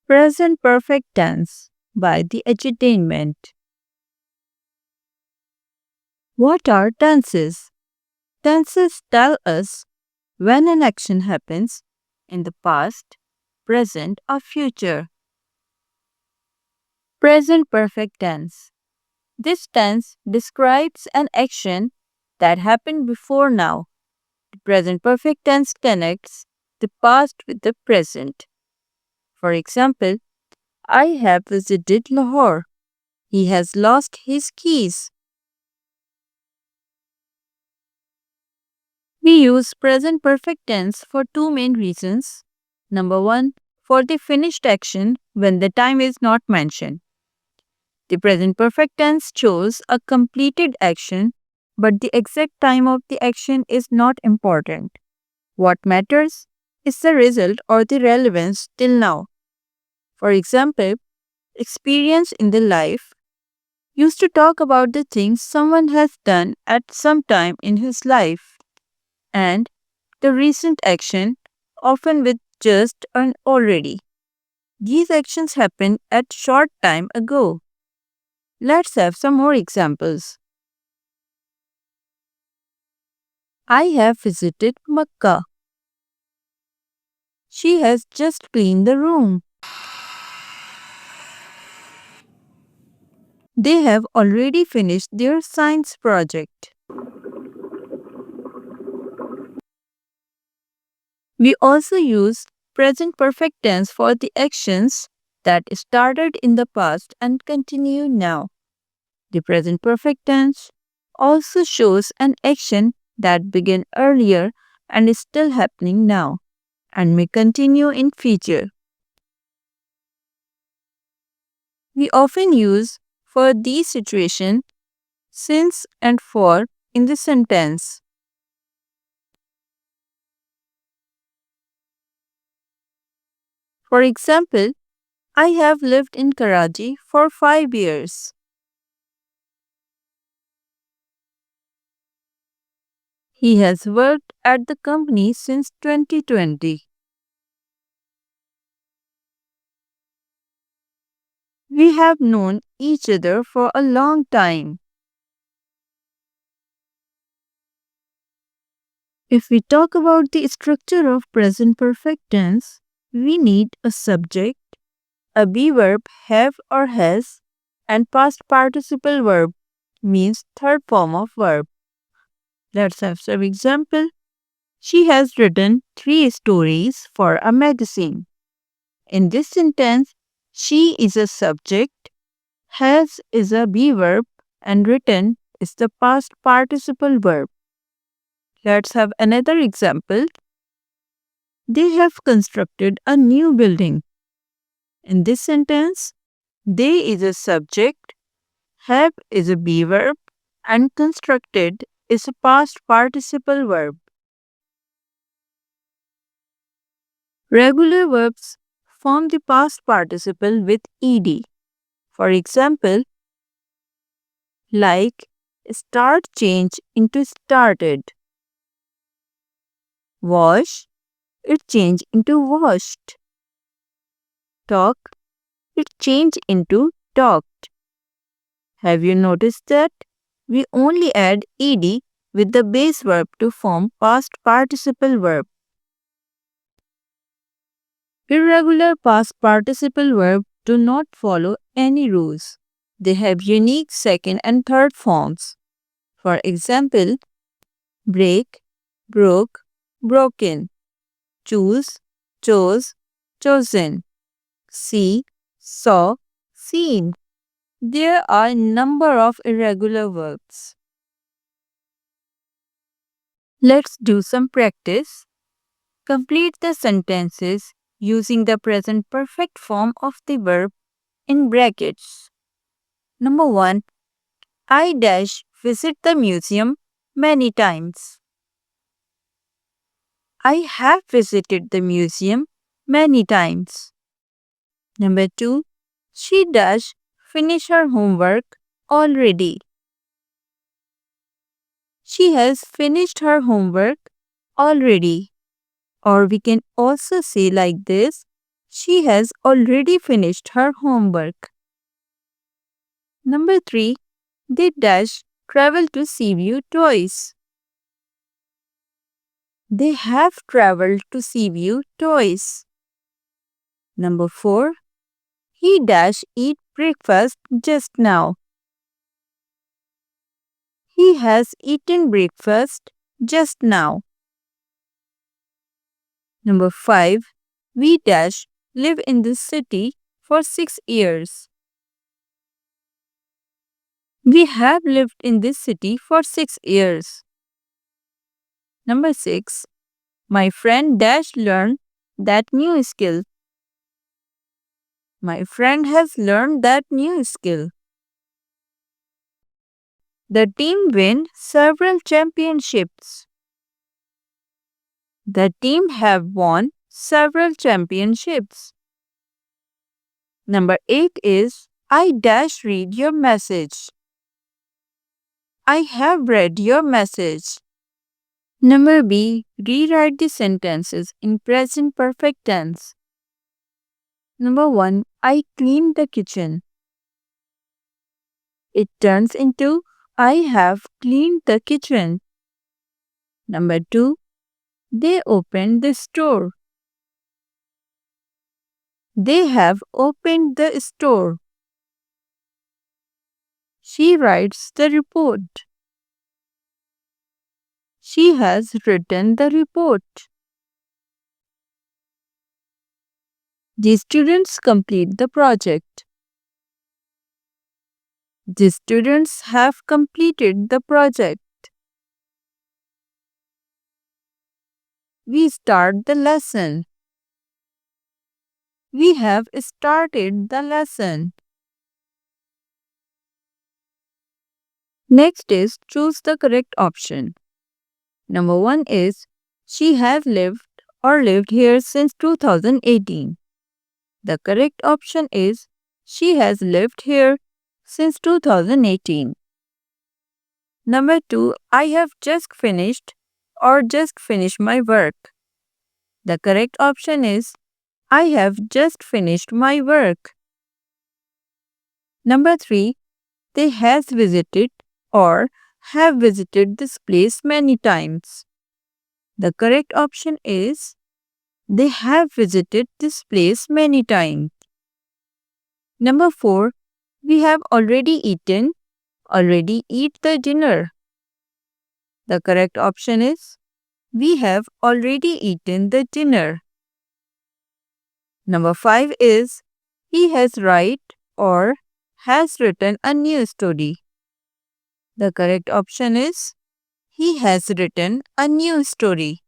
Present perfect tense by the Edutainment. What are tenses? Tenses tell us when an action happens in the past, present, or future. Present perfect tense. This tense describes an action that happened before now. The present perfect tense connects the past with the present. For example, I have visited Lahore. He has lost his keys. We use present perfect tense for two main reasons. Number one, for the finished action when the time is not mentioned. The present perfect tense shows a completed action, but the exact time of the action is not important. What matters is the result or the relevance till now. For example, experience in the life used to talk about the things someone has done at some time in his life, and the recent action, often with just and already. These actions happened at short time ago. Let's have some more examples. I have visited Makkah. She has just cleaned the room. They have already finished their science project. We also use present perfect tense for the actions that started in the past and continue now. The present perfect tense also shows an action that began earlier and is still happening now and may continue in future. We often use for these situations since and for in the sentence. For example, I have lived in Karachi for 5 years. He has worked at the company since 2020. We have known each other for a long time. If we talk about the structure of present perfect tense, we need a subject, a be verb have or has, and past participle verb means third form of verb. Let's have some example. She has written 3 stories for a magazine. In this sentence, she is a subject, has is a be verb, and written is the past participle verb. Let's have another example. They have constructed a new building. In this sentence, they is a subject, have is a be verb, and constructed is a past participle verb. Regular verbs form the past participle with ed. For example, like start change into started. Wash, it changed into washed. Talk, it changed into talked. Have you noticed that? We only add ed with the base verb to form past participle verb. Irregular past participle verbs do not follow any rules. They have unique second and third forms. For example, break, broke, broken, choose, chose, chosen, see, saw, seen. There are a number of irregular verbs. Let's do some practice. Complete the sentences using the present perfect form of the verb in brackets. Number 1. I dash visit the museum many times. I have visited the museum many times. Number 2. She dash finish her homework already. She has finished her homework already. Or we can also say like this, She has already finished her homework. Number 3. They dash travel to see view toys. They have traveled to see view toys. Number 4. He dash eat breakfast just now. He has eaten breakfast just now. Number 5. We dash live in this city for 6 years. We have lived in this city for 6 years. Number 6. My friend dash learned that new skill. My friend has learned that new skill. The team win several championships. The team have won several championships. Number 8 is I dash read your message. I have read your message. Number B. Rewrite the sentences in present perfect tense. Number 1. I cleaned the kitchen. It turns into I have cleaned the kitchen. Number 2. They opened the store. They have opened the store. She writes the report. She has written the report. The students complete the project. The students have completed the project. We start the lesson. We have started the lesson. Next is choose the correct option. Number 1 is she has lived here since 2018. The correct option is she has lived here since 2018. Number 2, I have just finished my work. The correct option is I have just finished my work. Number 3, they has visited or have visited this place many times. The correct option is they have visited this place many times. Number 4, we have already eat the dinner. The correct option is we have already eaten the dinner. Number 5 is he has written a new story. The correct option is he has written a new story.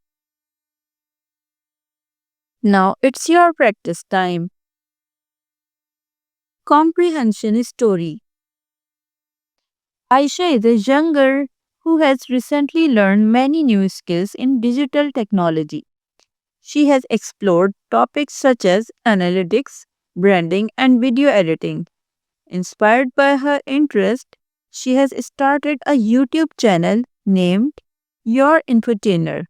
Now it's your practice time. Comprehension story. Aisha is a young girl who has recently learned many new skills in digital technology. She has explored topics such as analytics, branding, and video editing. Inspired by her interest, she has started a YouTube channel named Your Infotainer.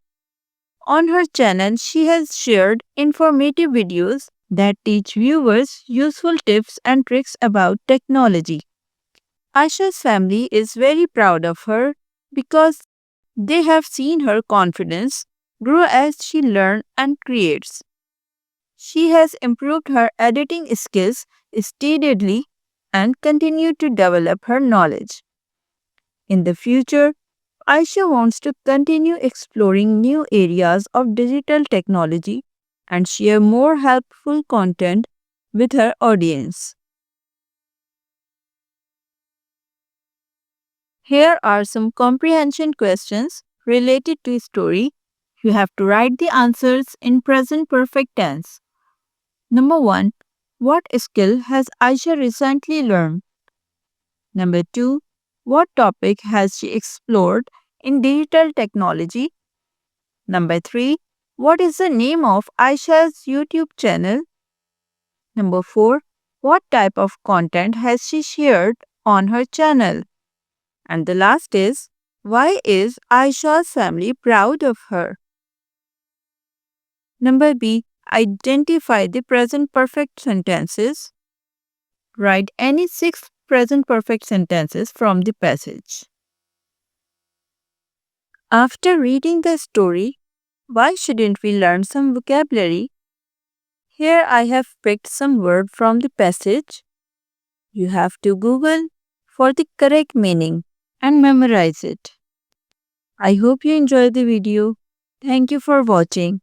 On her channel, she has shared informative videos that teach viewers useful tips and tricks about technology. Aisha's family is very proud of her because they have seen her confidence grow as she learns and creates. She has improved her editing skills steadily and continued to develop her knowledge. In the future, Aisha wants to continue exploring new areas of digital technology and share more helpful content with her audience. Here are some comprehension questions related to a story. You have to write the answers in present perfect tense. Number 1. What skill has Aisha recently learned? Number 2. What topic has she explored in digital technology? Number 3. What is the name of Aisha's YouTube channel? Number 4. What type of content has she shared on her channel? And the last is, why is Aisha's family proud of her? Number B. identify the present perfect sentences. Write any 6 present perfect sentences from the passage. After reading the story, why shouldn't we learn some vocabulary? Here I have picked some words from the passage. You have to Google for the correct meaning and memorize it. I hope you enjoyed the video. Thank you for watching.